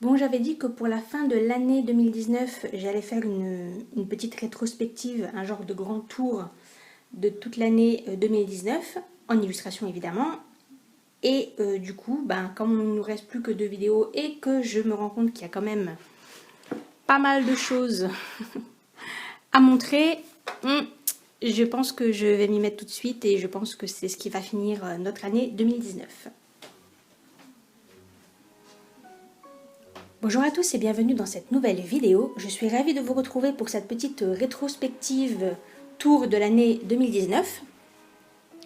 Bon, j'avais dit que pour la fin de l'année 2019, j'allais faire une petite rétrospective, un genre de grand tour de toute l'année 2019, en illustration évidemment. Et du coup, comme il ne nous reste plus que 2 vidéos et que je me rends compte qu'il y a quand même pas mal de choses à montrer, je pense que je vais m'y mettre tout de suite et je pense que c'est ce qui va finir notre année 2019. Bonjour à tous et bienvenue dans cette nouvelle vidéo. Je suis ravie de vous retrouver pour cette petite rétrospective tour de l'année 2019.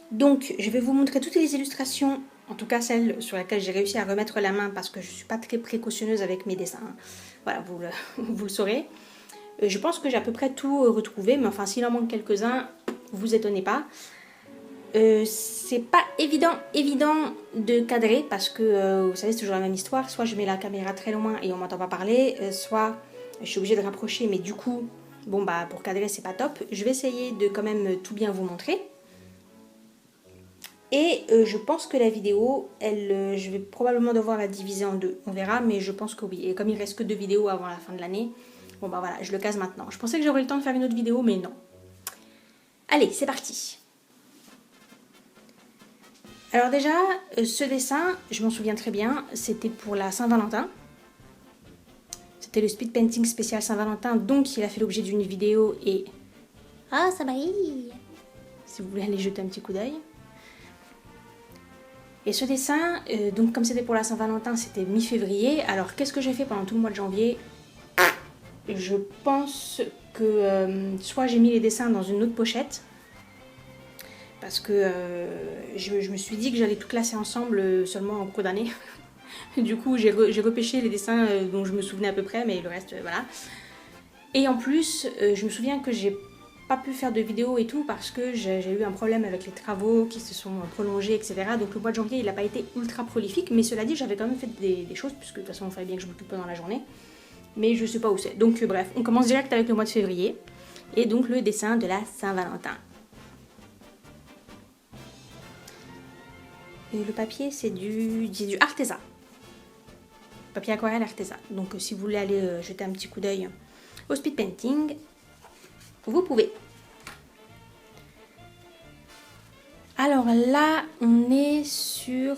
Donc je vais vous montrer toutes les illustrations, en tout cas celles sur lesquelles j'ai réussi à remettre la main parce que je ne suis pas très précautionneuse avec mes dessins. Voilà, vous le saurez. Je pense que j'ai à peu près tout retrouvé, mais enfin s'il en manque quelques-uns, vous étonnez pas. C'est pas évident de cadrer parce que vous savez c'est toujours la même histoire, soit je mets la caméra très loin et on m'entend pas parler, soit je suis obligée de rapprocher mais du coup pour cadrer c'est pas top. Je vais essayer de quand même tout bien vous montrer et je pense que la vidéo je vais probablement devoir la diviser en deux, on verra, mais je pense que oui. Et comme il reste que 2 vidéos avant la fin de l'année, voilà, je le case maintenant. Je pensais que j'aurais le temps de faire une autre vidéo mais non. Allez, c'est parti. Alors déjà, ce dessin, je m'en souviens très bien, c'était pour la Saint-Valentin. C'était le speed painting spécial Saint-Valentin, donc il a fait l'objet d'une vidéo et... Ah, ça brille! Si vous voulez aller jeter un petit coup d'œil. Et ce dessin, donc comme c'était pour la Saint-Valentin, c'était mi-février. Alors qu'est-ce que j'ai fait pendant tout le mois de janvier? Je pense que soit j'ai mis les dessins dans une autre pochette, parce que je me suis dit que j'allais tout classer ensemble seulement en cours d'année. Du coup, j'ai repêché les dessins dont je me souvenais à peu près, mais le reste, voilà. Et en plus, je me souviens que j'ai pas pu faire de vidéo et tout parce que j'ai eu un problème avec les travaux qui se sont prolongés, etc. Donc le mois de janvier, il n'a pas été ultra prolifique, mais cela dit, j'avais quand même fait des choses, puisque de toute façon, il fallait bien que je m'occupe dans la journée. Mais je sais pas où c'est. Donc bref, on commence direct avec le mois de février, et donc le dessin de la Saint-Valentin. Et le papier, c'est du Arteza. Papier aquarelle Arteza. Donc si vous voulez aller jeter un petit coup d'œil au speed painting, vous pouvez. Alors là, on est sur...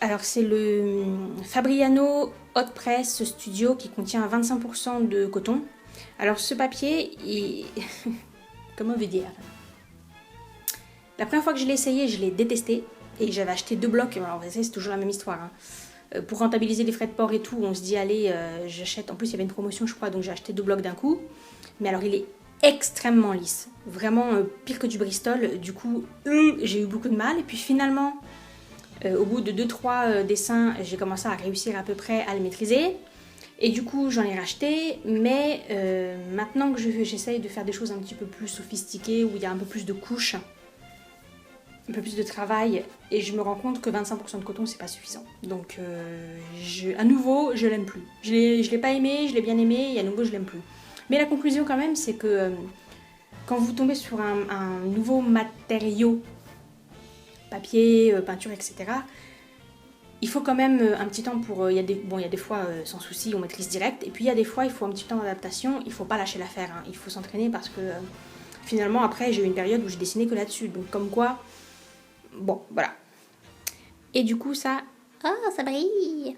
Alors c'est le Fabriano Hot Press Studio qui contient 25% de coton. Alors ce papier, comment vous dire? La première fois que je l'ai essayé, je l'ai détesté. Et j'avais acheté 2 blocs. Alors vous savez, c'est toujours la même histoire. Pour rentabiliser les frais de port et tout, on se dit allez, j'achète. En plus, il y avait une promotion, je crois, donc j'ai acheté 2 blocs d'un coup. Mais alors, il est extrêmement lisse. Vraiment pire que du Bristol. Du coup, j'ai eu beaucoup de mal. Et puis finalement, au bout de 2-3 dessins, j'ai commencé à réussir à peu près à le maîtriser. Et du coup, j'en ai racheté. Mais maintenant que j'essaye de faire des choses un petit peu plus sophistiquées, où il y a un peu plus de couches, un peu plus de travail, et je me rends compte que 25% de coton c'est pas suffisant. Donc à nouveau je l'aime plus. Je l'ai pas aimé, je l'ai bien aimé, et à nouveau je l'aime plus. Mais la conclusion quand même, c'est que quand vous tombez sur un nouveau matériau, papier, peinture, etc., il faut quand même un petit temps pour... il y a des fois sans souci on maîtrise direct, et puis il y a des fois il faut un petit temps d'adaptation, il faut pas lâcher l'affaire, hein. Il faut s'entraîner parce que finalement après j'ai eu une période où je dessinais que là-dessus, donc comme quoi... Bon, voilà. Et du coup, ça... Oh, ça brille!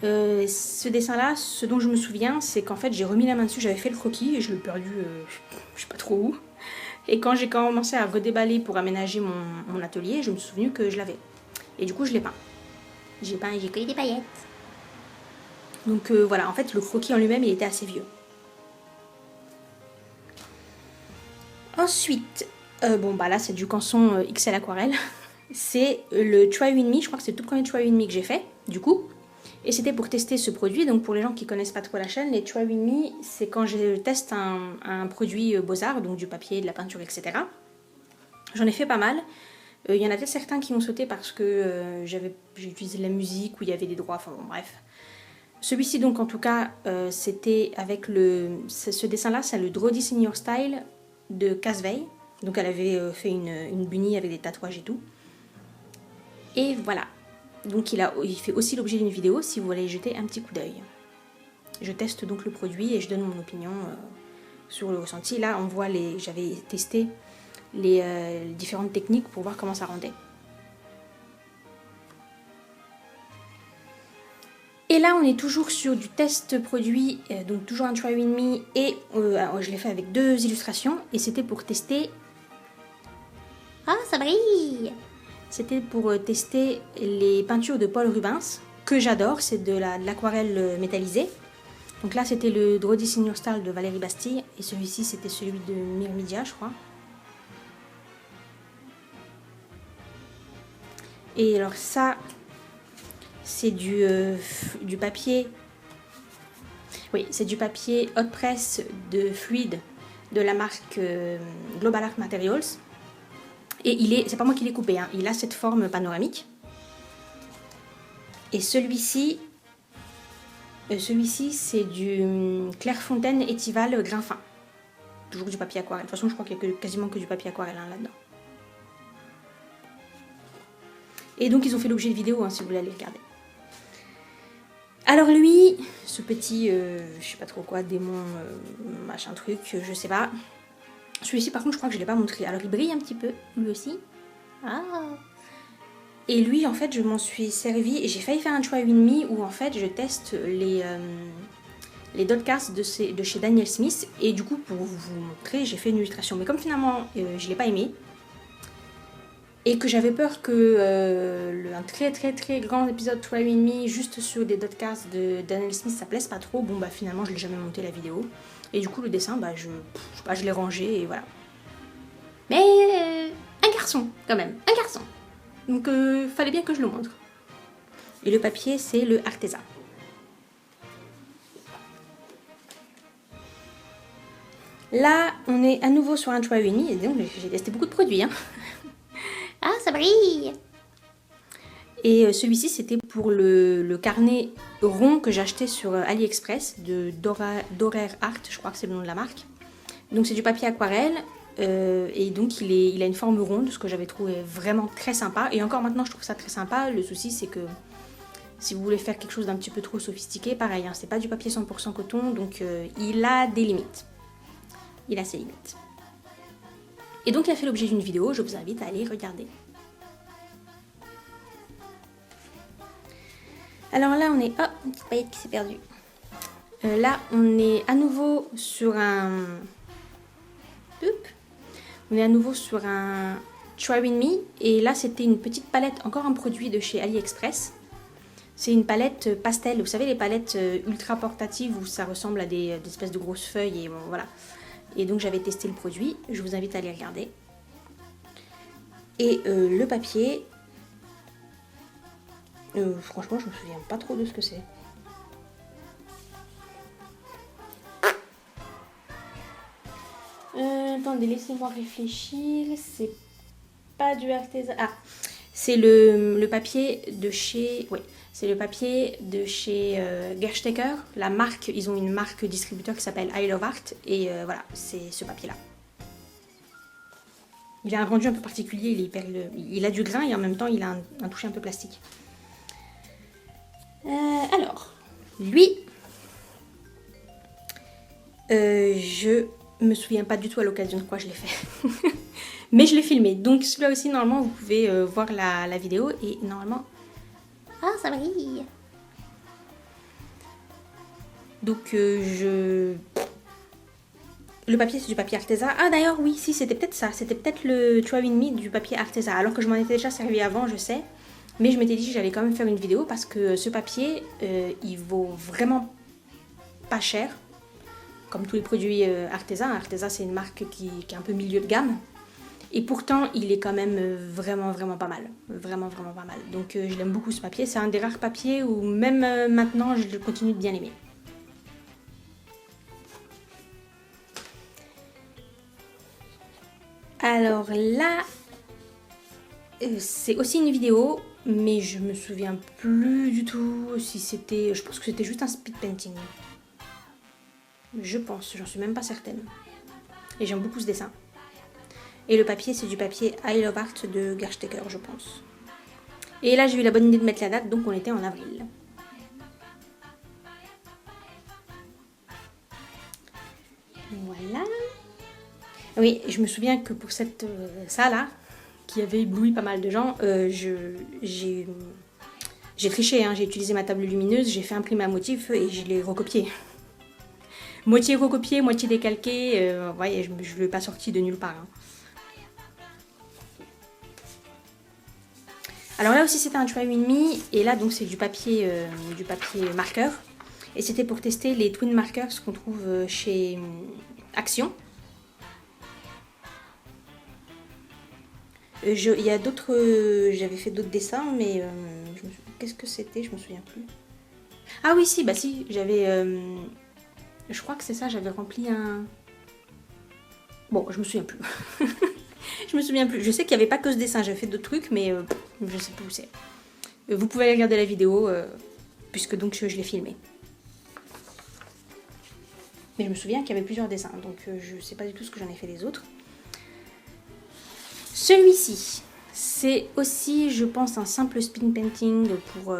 Ce dessin-là, ce dont je me souviens, c'est qu'en fait, j'ai remis la main dessus, j'avais fait le croquis, et je l'ai perdu, je sais pas trop où. Et quand j'ai commencé à redéballer pour aménager mon atelier, je me suis souvenu que je l'avais. Et du coup, je l'ai peint. J'ai peint et j'ai collé des paillettes. Donc voilà, en fait, le croquis en lui-même, il était assez vieux. Ensuite... là c'est du Canson XL aquarelle. C'est le Try With Me, je crois que c'est le tout premier Try With Me que j'ai fait, du coup. Et c'était pour tester ce produit, donc pour les gens qui connaissent pas trop la chaîne, les Try With Me, c'est quand je teste un produit Beaux-Arts, donc du papier, de la peinture, etc. J'en ai fait pas mal. Il y en a peut-être certains qui m'ont sauté parce que j'ai utilisé de la musique, où il y avait des droits, enfin bon, bref. Celui-ci donc en tout cas, c'était avec ce dessin-là, c'est le Draw This in Your Style de Casveille. Donc elle avait fait une bunny avec des tatouages et tout. Et voilà. Donc il fait aussi l'objet d'une vidéo si vous voulez y jeter un petit coup d'œil. Je teste donc le produit et je donne mon opinion sur le ressenti. Là, on voit j'avais testé les différentes techniques pour voir comment ça rendait. Et là, on est toujours sur du test produit, donc toujours un Try With Me, et je l'ai fait avec 2 illustrations, et c'était pour tester... Ah, ça brille! C'était pour tester les peintures de Paul Rubens, que j'adore, c'est de l'aquarelle métallisée. Donc là, c'était le Draw This In Your Style de Valérie Bastille, et celui-ci, c'était celui de Myrmidia, je crois. Et alors ça, c'est du papier. Oui, c'est du papier hot press de fluide de la marque Global Art Materials. Et c'est pas moi qui l'ai coupé, hein, il a cette forme panoramique. Et celui-ci, c'est du Clairefontaine Étival grain fin. Toujours du papier aquarelle. De toute façon, je crois qu'il y a quasiment que du papier aquarelle là-dedans. Et donc, ils ont fait l'objet de vidéo, hein, si vous voulez aller regarder. Alors lui, ce petit, je sais pas trop quoi, démon, machin truc, je sais pas. Celui-ci, par contre, je crois que je l'ai pas montré. Alors, il brille un petit peu, lui aussi. Ah! Et lui, en fait, je m'en suis servi et j'ai failli faire un Try With Me où, en fait, je teste les dot cards de chez Daniel Smith. Et du coup, pour vous montrer, j'ai fait une illustration. Mais comme finalement, je l'ai pas aimé, et que j'avais peur que un très très très grand épisode Try With Me juste sur des dot cards de Daniel Smith, ça plaise pas trop. Bon, bah finalement, je l'ai jamais monté la vidéo. Et du coup, le dessin, bah, je sais pas, je l'ai rangé et voilà. Mais un garçon, quand même, un garçon. Donc, fallait bien que je le montre. Et le papier, c'est le Arteza. Là, on est à nouveau sur un Try With Me. Et donc, j'ai testé beaucoup de produits. Hein. Ah, ça brille! Et celui-ci, c'était pour le carnet rond que j'ai acheté sur AliExpress de Dorer Art, je crois que c'est le nom de la marque. Donc c'est du papier aquarelle et donc il a une forme ronde, ce que j'avais trouvé vraiment très sympa. Et encore maintenant, je trouve ça très sympa. Le souci, c'est que si vous voulez faire quelque chose d'un petit peu trop sophistiqué, pareil, hein, c'est pas du papier 100% coton, donc il a des limites. Il a ses limites. Et donc il a fait l'objet d'une vidéo, je vous invite à aller regarder. Alors là, on est... Oh, une petite paillette qui s'est perdue. Là, on est à nouveau sur un... On est à nouveau sur un Try With Me. Et là, c'était une petite palette, encore un produit de chez AliExpress. C'est une palette pastel. Vous savez, les palettes ultra portatives où ça ressemble à des espèces de grosses feuilles. Et bon, voilà. Et donc, j'avais testé le produit. Je vous invite à aller regarder. Et le papier... franchement, je me souviens pas trop de ce que c'est. Attendez, laissez-moi réfléchir. C'est pas du Arteza. Ah, c'est le papier de chez... Oui, c'est le papier de chez Gerstecker. La marque, ils ont une marque distributeur qui s'appelle I Love Art. Et voilà, c'est ce papier-là. Il a un rendu un peu particulier. Il a du grain et en même temps, il a un toucher un peu plastique. Alors, lui, je me souviens pas du tout à l'occasion de quoi je l'ai fait, mais je l'ai filmé. Donc celui-là aussi, normalement, vous pouvez voir la vidéo et normalement... Ah, ça brille! Donc le papier, c'est du papier Arteza. Ah d'ailleurs, oui, si, c'était peut-être ça. C'était peut-être le Try With Me du papier Arteza. Alors que je m'en étais déjà servi avant, je sais. Mais je m'étais dit que j'allais quand même faire une vidéo parce que ce papier, il vaut vraiment pas cher. Comme tous les produits Arteza. Arteza, c'est une marque qui est un peu milieu de gamme. Et pourtant, il est quand même vraiment, vraiment pas mal. Vraiment, vraiment pas mal. Donc je l'aime beaucoup ce papier. C'est un des rares papiers où même maintenant, je continue de bien l'aimer. Alors là, c'est aussi une vidéo, mais je me souviens plus du tout si c'était... Je pense que c'était juste un speed painting. Je pense, j'en suis même pas certaine. Et j'aime beaucoup ce dessin. Et le papier, c'est du papier I Love Art de Gerstecker, je pense. Et là, j'ai eu la bonne idée de mettre la date, donc on était en avril. Voilà. Oui, je me souviens que pour ça là, qui avait ébloui pas mal de gens, j'ai triché, hein, j'ai utilisé ma table lumineuse, j'ai fait imprimer un motif et je l'ai recopié. Moitié recopié, moitié décalqué, voyez, je ne l'ai pas sorti de nulle part. Hein. Alors là aussi c'était un try with me, et là donc c'est du papier marqueur. Et c'était pour tester les twin markers qu'on trouve chez Action. Il y a d'autres, j'avais fait d'autres dessins, mais qu'est-ce que c'était? Je me souviens plus. Ah oui, si, bah si, j'avais, je crois que c'est ça, j'avais rempli un. Bon, je me souviens plus. Je me souviens plus. Je sais qu'il n'y avait pas que ce dessin, j'avais fait d'autres trucs, mais je sais plus où c'est. Vous pouvez aller regarder la vidéo, puisque donc je l'ai filmé. Mais je me souviens qu'il y avait plusieurs dessins, donc je ne sais pas du tout ce que j'en ai fait des autres. Celui-ci, c'est aussi, je pense, un simple spin painting pour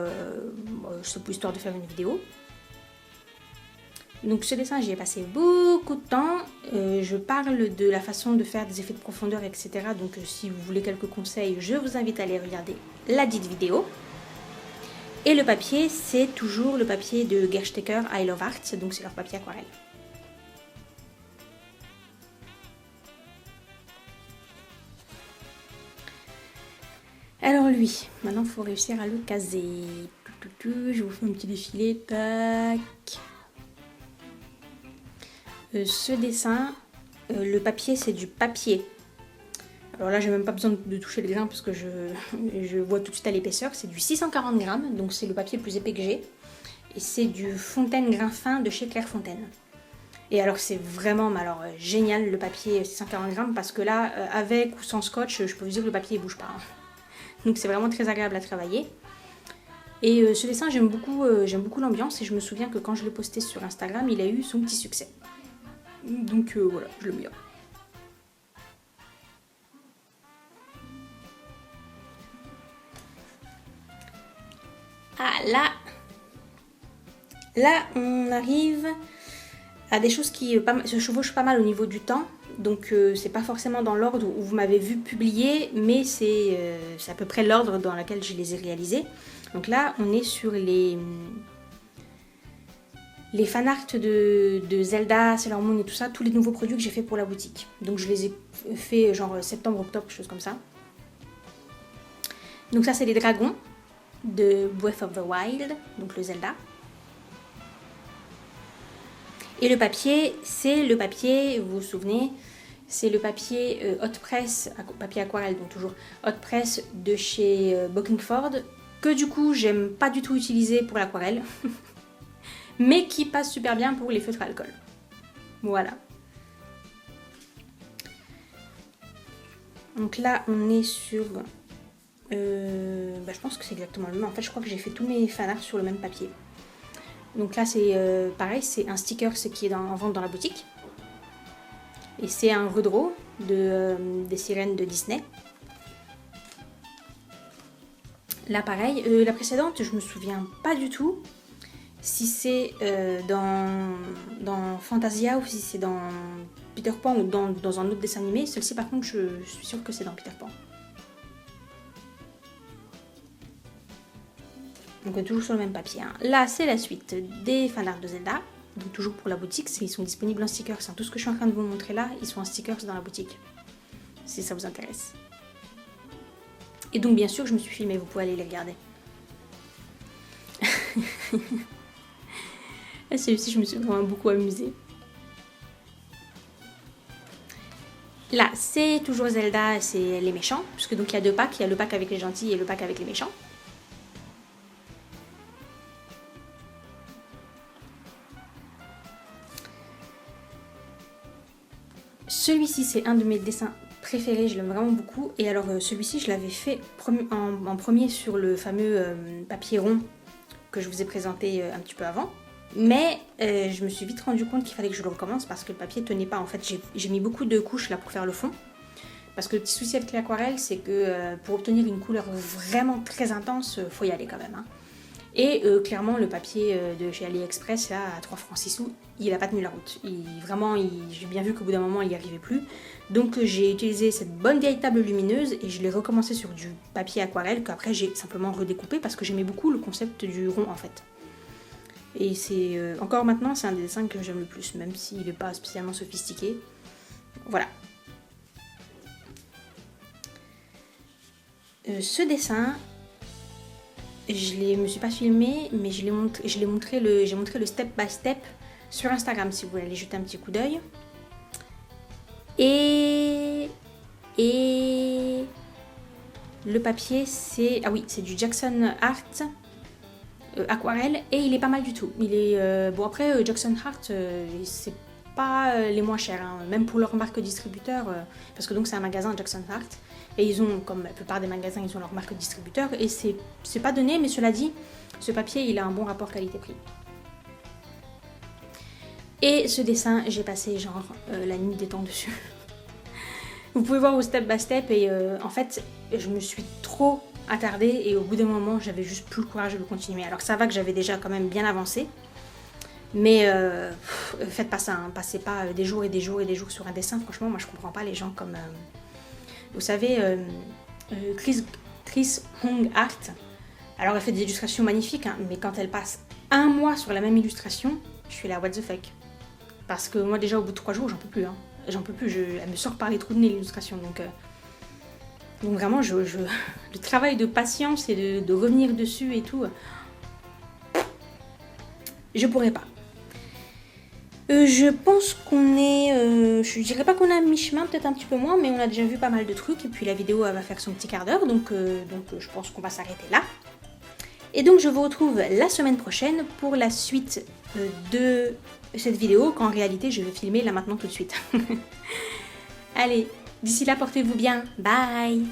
histoire de faire une vidéo. Donc ce dessin, j'y ai passé beaucoup de temps. Je parle de la façon de faire des effets de profondeur, etc. Donc si vous voulez quelques conseils, je vous invite à aller regarder la dite vidéo. Et le papier, c'est toujours le papier de Gerstecker I Love Art, donc c'est leur papier aquarelle. Alors lui, maintenant il faut réussir à le caser. Je vous fais un petit défilé, tac. Ce dessin, le papier c'est du papier. Alors là j'ai même pas besoin de toucher le grain parce que je vois tout de suite à l'épaisseur. C'est du 640 grammes, donc c'est le papier le plus épais que j'ai. Et c'est du Fontaine grain fin de chez Clairefontaine. Et alors c'est vraiment génial le papier 640 grammes parce que là, avec ou sans scotch, je peux vous dire que le papier ne bouge pas. Hein. Donc c'est vraiment très agréable à travailler. Et ce dessin, j'aime beaucoup l'ambiance et je me souviens que quand je l'ai posté sur Instagram, il a eu son petit succès. Donc voilà, je le mets. Ah là on arrive à des choses qui se chevauchent pas mal au niveau du temps. Donc c'est pas forcément dans l'ordre où vous m'avez vu publier, mais c'est à peu près l'ordre dans lequel je les ai réalisés. Donc là on est sur les fanarts de Zelda, Sailor Moon et tout ça, tous les nouveaux produits que j'ai fait pour la boutique. Donc je les ai fait genre septembre, octobre, quelque chose comme ça. Donc ça c'est les dragons de Breath of the Wild, donc le Zelda. Et le papier, c'est le papier, vous vous souvenez, c'est le papier hot press, papier aquarelle, donc toujours hot press de chez Bockingford, que du coup j'aime pas du tout utiliser pour l'aquarelle, mais qui passe super bien pour les feutres à alcool. Voilà. Donc là on est sur, je pense que c'est exactement le même, en fait je crois que j'ai fait tous mes fanarts sur le même papier. Donc là c'est pareil, c'est un sticker qui est en vente dans la boutique. Et c'est un redraw des sirènes de Disney. Là pareil, la précédente je me souviens pas du tout si c'est dans Fantasia ou si c'est dans Peter Pan ou dans un autre dessin animé. Celle-ci par contre je suis sûre que c'est dans Peter Pan. Donc toujours sur le même papier. Hein. Là c'est la suite des fanarts de Zelda. Donc toujours pour la boutique, ils sont disponibles en stickers. Hein. Tout ce que je suis en train de vous montrer là, ils sont en stickers dans la boutique. Si ça vous intéresse. Et donc bien sûr je me suis filmée, vous pouvez aller les regarder. Celui-ci je me suis vraiment beaucoup amusée. Là c'est toujours Zelda, c'est les méchants. Puisque donc il y a deux packs, il y a le pack avec les gentils et le pack avec les méchants. Celui-ci c'est un de mes dessins préférés, je l'aime vraiment beaucoup. Et alors celui-ci je l'avais fait en premier sur le fameux papier rond que je vous ai présenté un petit peu avant. Mais je me suis vite rendu compte qu'il fallait que je le recommence parce que le papier tenait pas. En fait j'ai mis beaucoup de couches là pour faire le fond. Parce que le petit souci avec l'aquarelle, c'est que pour obtenir une couleur vraiment très intense, faut y aller quand même. Hein. Et clairement, le papier de chez AliExpress, là, à 3 francs 6 sous, il a pas tenu la route. J'ai bien vu qu'au bout d'un moment, il n'y arrivait plus. Donc j'ai utilisé cette bonne vieille table lumineuse et je l'ai recommencé sur du papier aquarelle qu'après j'ai simplement redécoupé parce que j'aimais beaucoup le concept du rond en fait. Et c'est encore maintenant, c'est un des dessins que j'aime le plus, même s'il n'est pas spécialement sophistiqué. Voilà. Ce dessin, me suis pas filmé, mais j'ai montré le step by step sur Instagram si vous voulez aller jeter un petit coup d'œil. Et le papier c'est c'est du Jackson Art aquarelle et il est pas mal du tout. Il est bon après Jackson Art c'est pas les moins chers hein, même pour leur marque distributeur parce que donc c'est un magasin Jackson Art et ils ont comme la plupart des magasins ils ont leur marque distributeur et c'est pas donné mais cela dit ce papier il a un bon rapport qualité-prix. Et ce dessin j'ai passé genre la nuit des temps dessus. Vous pouvez voir au step by step et en fait je me suis trop attardée et au bout d'un moment j'avais juste plus le courage de le continuer. Alors ça va que j'avais déjà quand même bien avancé. Mais faites pas ça, hein. Passez pas des jours et des jours et des jours sur un dessin. Franchement, moi je comprends pas les gens comme... vous savez, Chris Hong Art. Alors elle fait des illustrations magnifiques, hein, mais quand elle passe un mois sur la même illustration, je suis là, what the fuck. Parce que moi déjà au bout de 3 jours, j'en peux plus. Hein. J'en peux plus, elle me sort par les trous de nez l'illustration. Donc vraiment, le travail de patience et de revenir dessus et tout, je pourrais pas. Je pense qu'on est, je dirais pas qu'on est à mi-chemin, peut-être un petit peu moins, mais on a déjà vu pas mal de trucs et puis la vidéo elle va faire son petit quart d'heure, donc je pense qu'on va s'arrêter là. Et donc je vous retrouve la semaine prochaine pour la suite de cette vidéo, qu'en réalité je vais filmer là maintenant tout de suite. Allez, d'ici là portez-vous bien, bye!